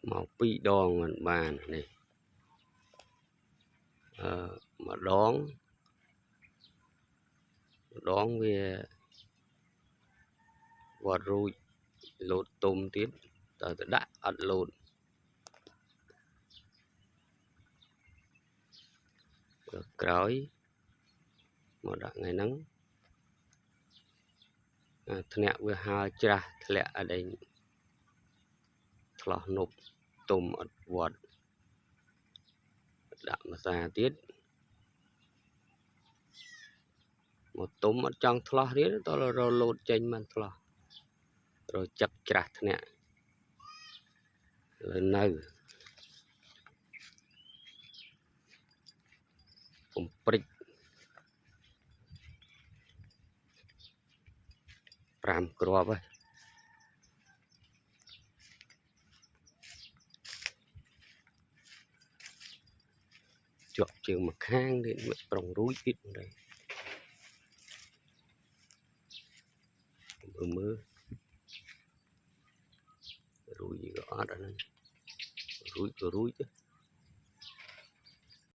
màu pi đòn mình bàn này mà đón về vọt rui lột tôm tiếp tới đã ăn lột cõi mà đã ngày nắng thẹn với hai cha thẹn ở đây thọ nộp tôm ở vọt đã mà ra tiết một tôm ở trong thọ riết đó là rồi lột trên mình thọ rồi chập chặt thẹn lên nơi cùng prích ram cọp ấy chọn trường một hang để mất trồng rúi ít đây mưa rúi gì đó đó rúi chứ